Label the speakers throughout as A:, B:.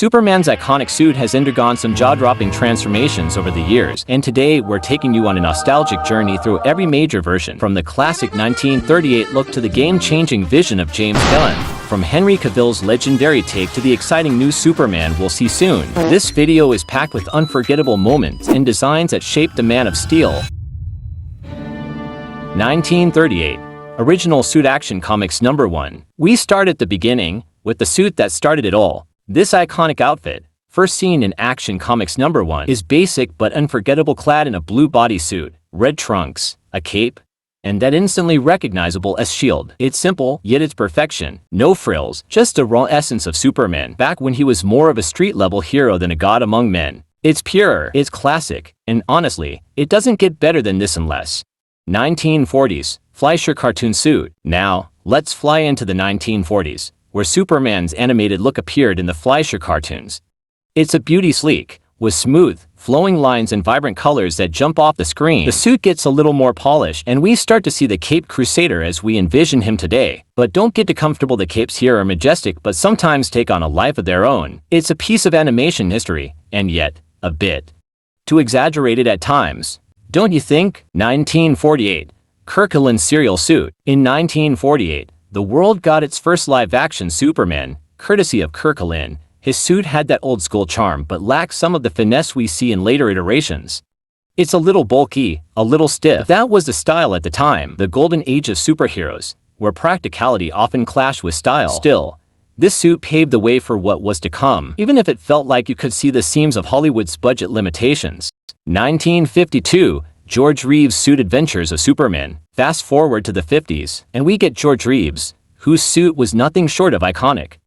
A: Superman's iconic suit has undergone some jaw-dropping transformations over the years, and today we're taking you on a nostalgic journey through every major version, from the classic 1938 look to the game-changing vision of James Gunn, from Henry Cavill's legendary take to the exciting new Superman we'll see soon. This video is packed with unforgettable moments and designs that shaped the Man of Steel. 1938. Original Suit Action Comics #1. We start at the beginning, with the suit that started it all. This iconic outfit, first seen in Action Comics #1, is basic but unforgettable, clad in a blue bodysuit, red trunks, a cape, and that instantly recognizable S shield. It's simple, yet it's perfection. No frills, just the raw essence of Superman, back when he was more of a street-level hero than a god among men. It's pure, it's classic, and honestly, it doesn't get better than this unless. 1940s. Fleischer cartoon suit. Now, let's fly into the 1940s, where Superman's animated look appeared in the Fleischer cartoons. It's a beauty, sleek, with smooth, flowing lines and vibrant colors that jump off the screen. The suit gets a little more polished, and we start to see the Caped Crusader as we envision him today. But don't get too comfortable, the capes here are majestic but sometimes take on a life of their own. It's a piece of animation history, and yet, a bit too exaggerated at times. Don't you think? 1948. Kirkland serial suit. In 1948, the world got its first live-action Superman, courtesy of Kirkland. His suit had that old-school charm but lacked some of the finesse we see in later iterations. It's a little bulky, a little stiff. That was the style at the time, the golden age of superheroes, where practicality often clashed with style. Still, this suit paved the way for what was to come, even if it felt like you could see the seams of Hollywood's budget limitations. 1952. George Reeves' suit Adventures of Superman. Fast forward to the 50s, and we get George Reeves, whose suit was nothing short of iconic.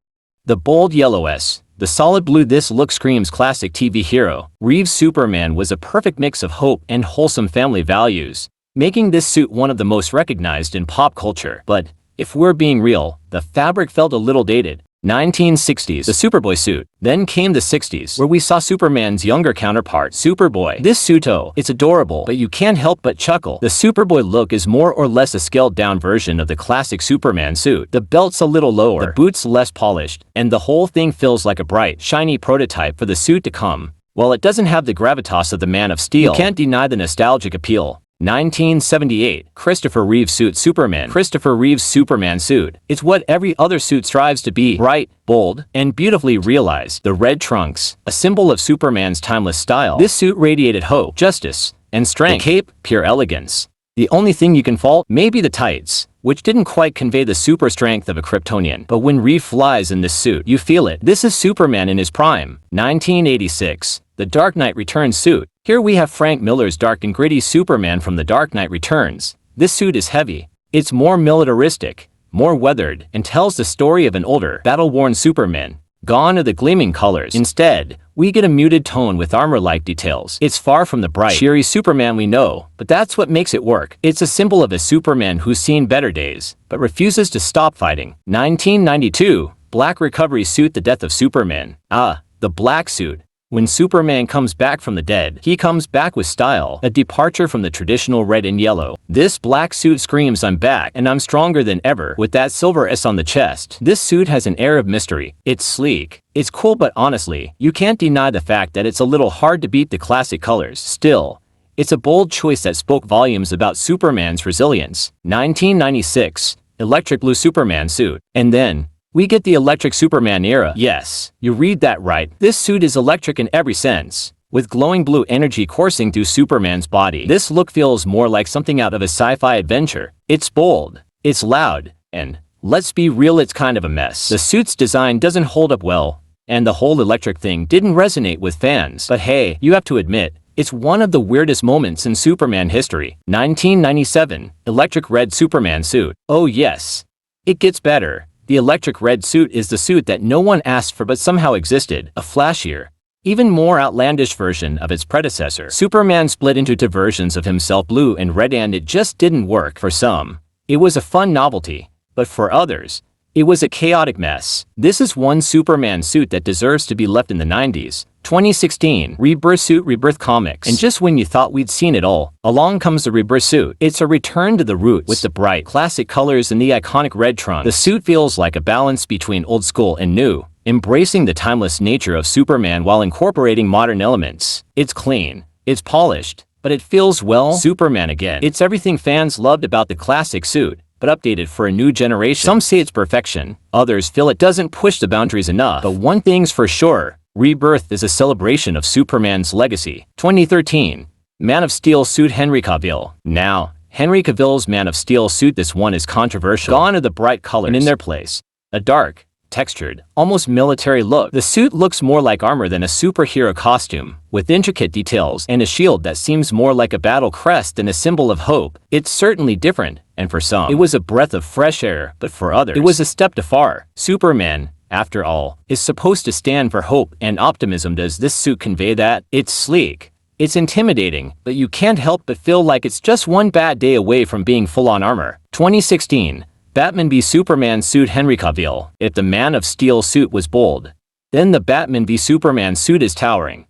A: The bold yellow S, the solid blue, this look screams classic TV hero. Reeves' Superman was a perfect mix of hope and wholesome family values, making this suit one of the most recognized in pop culture. But, if we're being real, the fabric felt a little dated. 1960s. The Superboy suit. Then came the 60s, where we saw Superman's younger counterpart, Superboy. This suit, oh, it's adorable, but you can't help but chuckle. The Superboy look is more or less a scaled-down version of the classic Superman suit. The belt's a little lower, the boots less polished, and the whole thing feels like a bright, shiny prototype for the suit to come. While it doesn't have the gravitas of the Man of Steel, you can't deny the nostalgic appeal. 1978. Christopher Reeve suit Superman. Christopher Reeve's Superman suit. It's what every other suit strives to be: bright, bold, and beautifully realized. The red trunks, a symbol of Superman's timeless style. This suit radiated hope, justice, and strength. The cape, pure elegance. The only thing you can fault, maybe the tights, which didn't quite convey the super strength of a Kryptonian. But when Reeve flies in this suit, you feel it. This is Superman in his prime. 1986. The Dark Knight Returns suit. Here we have Frank Miller's dark and gritty Superman from The Dark Knight Returns. This suit is heavy. It's more militaristic, more weathered, and tells the story of an older, battle-worn Superman. Gone are the gleaming colors. Instead, we get a muted tone with armor-like details. It's far from the bright, cheery Superman we know, but that's what makes it work. It's a symbol of a Superman who's seen better days, but refuses to stop fighting. 1992. Black Recovery suit. The death of Superman. The black suit. When Superman comes back from the dead, he comes back with style, a departure from the traditional red and yellow. This black suit screams, I'm back, and I'm stronger than ever, with that silver S on the chest. This suit has an air of mystery. It's sleek. It's cool, but honestly, you can't deny the fact that it's a little hard to beat the classic colors. Still, it's a bold choice that spoke volumes about Superman's resilience. 1996. Electric blue Superman suit. And then, we get the electric Superman era. Yes, you read that right. This suit is electric in every sense, with glowing blue energy coursing through Superman's body. This look feels more like something out of a sci-fi adventure. It's bold, it's loud, and, let's be real, it's kind of a mess. The suit's design doesn't hold up well, and the whole electric thing didn't resonate with fans. But hey, you have to admit, it's one of the weirdest moments in Superman history. 1997. Electric red Superman suit. Oh yes, it gets better. The electric red suit is the suit that no one asked for but somehow existed, a flashier, even more outlandish version of its predecessor. Superman split into two versions of himself, blue and red, and it just didn't work. For some, it was a fun novelty, but for others, it was a chaotic mess. This is one Superman suit that deserves to be left in the 90s. 2016. Rebirth Suit. Rebirth Comics. And just when you thought we'd seen it all, along comes the Rebirth Suit. It's a return to the roots with the bright, classic colors and the iconic red trunk. The suit feels like a balance between old school and new, embracing the timeless nature of Superman while incorporating modern elements. It's clean, it's polished, but it feels, well, Superman again. It's everything fans loved about the classic suit, but updated for a new generation. Some say it's perfection, others feel it doesn't push the boundaries enough. But one thing's for sure, Rebirth is a celebration of Superman's legacy. 2013. Man of Steel suit Henry Cavill. Now, Henry Cavill's Man of Steel suit, this one is controversial. Gone are the bright colors, and in their place, a dark, textured, almost military look. The suit looks more like armor than a superhero costume, with intricate details and a shield that seems more like a battle crest than a symbol of hope. It's certainly different, and for some, it was a breath of fresh air, but for others, it was a step too far. Superman, after all, is supposed to stand for hope and optimism. Does this suit convey that? It's sleek, it's intimidating, but you can't help but feel like it's just one bad day away from being full-on armor. 2016. Batman v Superman suit Henry Cavill. If the Man of Steel suit was bold, then the Batman v Superman suit is towering.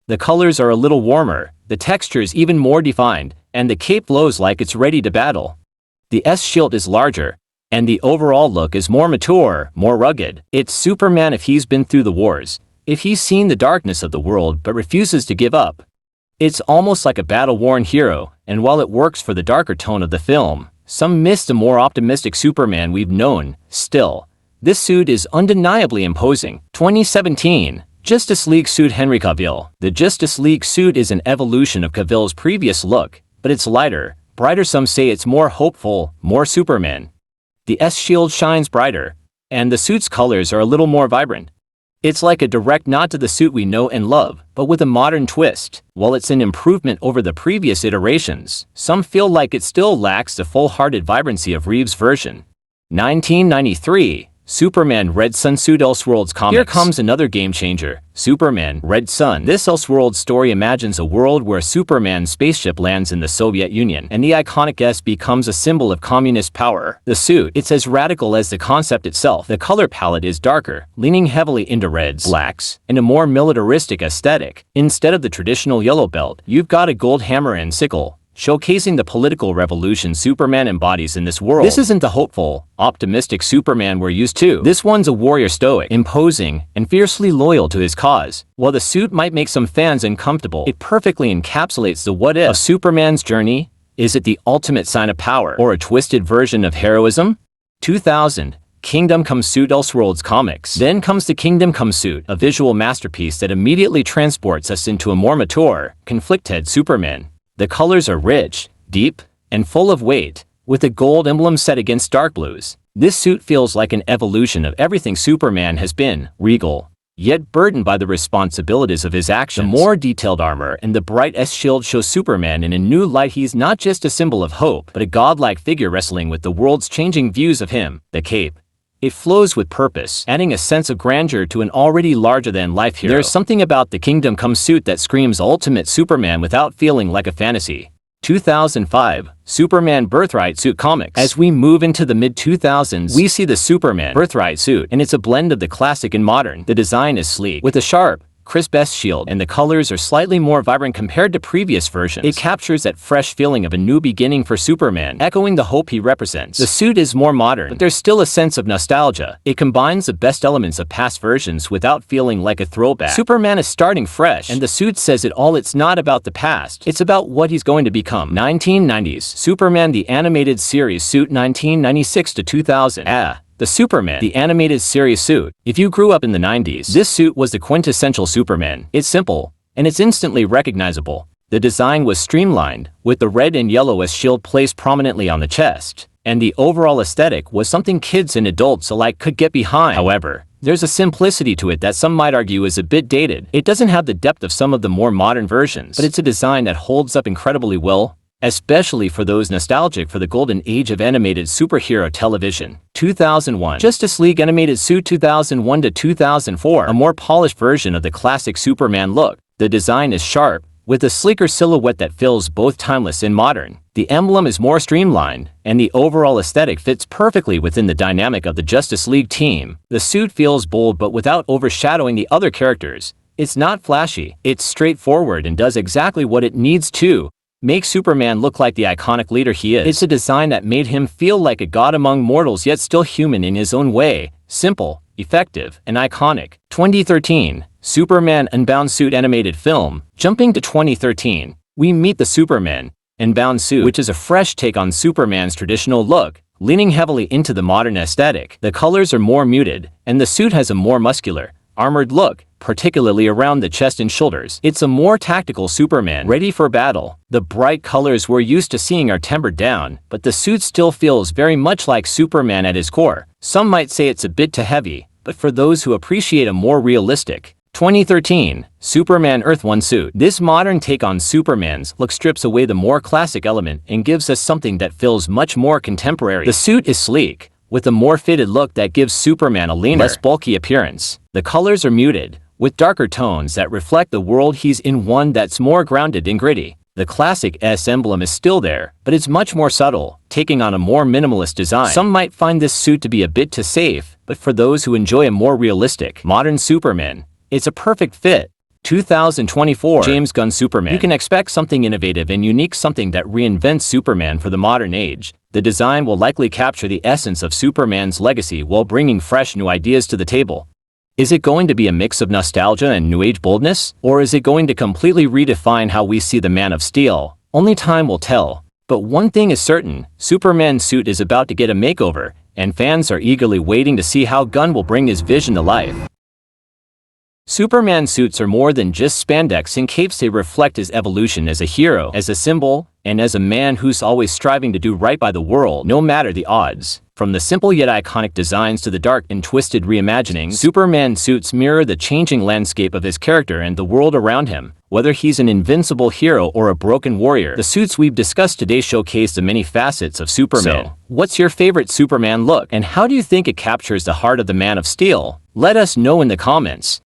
A: The colors are a little warmer, the textures even more defined, and the cape glows like it's ready to battle. The S-shield is larger, and the overall look is more mature, more rugged. It's Superman if he's been through the wars, if he's seen the darkness of the world but refuses to give up. It's almost like a battle-worn hero, and while it works for the darker tone of the film, some missed a more optimistic Superman we've known. Still, this suit is undeniably imposing. 2017. Justice League suit Henry Cavill. The Justice League suit is an evolution of Cavill's previous look, but it's lighter, brighter. Some say it's more hopeful, more Superman. The S-shield shines brighter, and the suit's colors are a little more vibrant. It's like a direct nod to the suit we know and love, but with a modern twist. While it's an improvement over the previous iterations, some feel like it still lacks the full-hearted vibrancy of Reeves' version. 1993. Superman Red Sun suit Elseworlds comics. Here comes another game-changer, Superman Red Sun. This Elseworlds story imagines a world where Superman's spaceship lands in the Soviet Union, and the iconic S becomes a symbol of communist power. The suit, it's as radical as the concept itself. The color palette is darker, leaning heavily into reds, blacks, and a more militaristic aesthetic. Instead of the traditional yellow belt, you've got a gold hammer and sickle, showcasing the political revolution Superman embodies in this world. This isn't the hopeful, optimistic Superman we're used to. This one's a warrior, stoic, imposing, and fiercely loyal to his cause. While the suit might make some fans uncomfortable, it perfectly encapsulates the what-if of Superman's journey. Is it the ultimate sign of power, or a twisted version of heroism? 2000. Kingdom Come suit Elseworlds comics. Then comes the Kingdom Come suit, a visual masterpiece that immediately transports us into a more mature, conflicted Superman. The colors are rich, deep, and full of weight, with a gold emblem set against dark blues. This suit feels like an evolution of everything Superman has been, regal, yet burdened by the responsibilities of his actions. The more detailed armor and the bright S-shield show Superman in a new light. He's not just a symbol of hope, but a godlike figure wrestling with the world's changing views of him. The cape, it flows with purpose, adding a sense of grandeur to an already larger-than-life hero. There's something about the Kingdom Come suit that screams ultimate Superman without feeling like a fantasy. 2005. Superman Birthright suit comics. As we move into the mid-2000s, we see the Superman Birthright suit, and it's a blend of the classic and modern. The design is sleek, with a sharp, crisp S-shield, and the colors are slightly more vibrant compared to previous versions. It captures that fresh feeling of a new beginning for Superman, echoing the hope he represents. The suit is more modern, but there's still a sense of nostalgia. It combines the best elements of past versions without feeling like a throwback. Superman is starting fresh, and the suit says it all. It's not about the past, it's about what he's going to become. 1990s. Superman the Animated Series suit 1996 to 2000. The Superman the Animated Series suit. If you grew up in the 90s, this suit was the quintessential Superman. It's simple, and it's instantly recognizable. The design was streamlined, with the red and yellow S-shield placed prominently on the chest, and the overall aesthetic was something kids and adults alike could get behind. However, there's a simplicity to it that some might argue is a bit dated. It doesn't have the depth of some of the more modern versions, but it's a design that holds up incredibly well, especially for those nostalgic for the golden age of animated superhero television. 2001. Justice League Animated Suit 2001 to 2004. A more polished version of the classic Superman look. The design is sharp, with a sleeker silhouette that feels both timeless and modern. The emblem is more streamlined, and the overall aesthetic fits perfectly within the dynamic of the Justice League team. The suit feels bold but without overshadowing the other characters. It's not flashy, it's straightforward and does exactly what it needs to make Superman look like the iconic leader he is. It's a design that made him feel like a god among mortals, yet still human in his own way. Simple, effective, and iconic. 2013, Superman Unbound Suit animated film. Jumping to 2013, we meet the Superman Unbound Suit, which is a fresh take on Superman's traditional look, leaning heavily into the modern aesthetic. The colors are more muted, and the suit has a more muscular, armored look, particularly around the chest and shoulders. It's a more tactical Superman, ready for battle. The bright colors we're used to seeing are tempered down, but the suit still feels very much like Superman at his core. Some might say it's a bit too heavy, but for those who appreciate a more realistic, 2013, Superman Earth 1 suit. This modern take on Superman's look strips away the more classic element and gives us something that feels much more contemporary. The suit is sleek, with a more fitted look that gives Superman a leaner, less bulky appearance. The colors are muted, with darker tones that reflect the world he's in, one that's more grounded and gritty. The classic S emblem is still there, but it's much more subtle, taking on a more minimalist design. Some might find this suit to be a bit too safe, but for those who enjoy a more realistic, modern Superman, it's a perfect fit. 2024, James Gunn Superman. You can expect something innovative and unique, something that reinvents Superman for the modern age. The design will likely capture the essence of Superman's legacy while bringing fresh new ideas to the table. Is it going to be a mix of nostalgia and new age boldness? Or is it going to completely redefine how we see the Man of Steel? Only time will tell. But one thing is certain, Superman's suit is about to get a makeover, and fans are eagerly waiting to see how Gunn will bring his vision to life. Superman suits are more than just spandex and capes. They reflect his evolution as a hero, as a symbol, and as a man who's always striving to do right by the world, no matter the odds. From the simple yet iconic designs to the dark and twisted reimaginings, Superman suits mirror the changing landscape of his character and the world around him. Whether he's an invincible hero or a broken warrior, the suits we've discussed today showcase the many facets of Superman. So, what's your favorite Superman look, and how do you think it captures the heart of the Man of Steel? Let us know in the comments.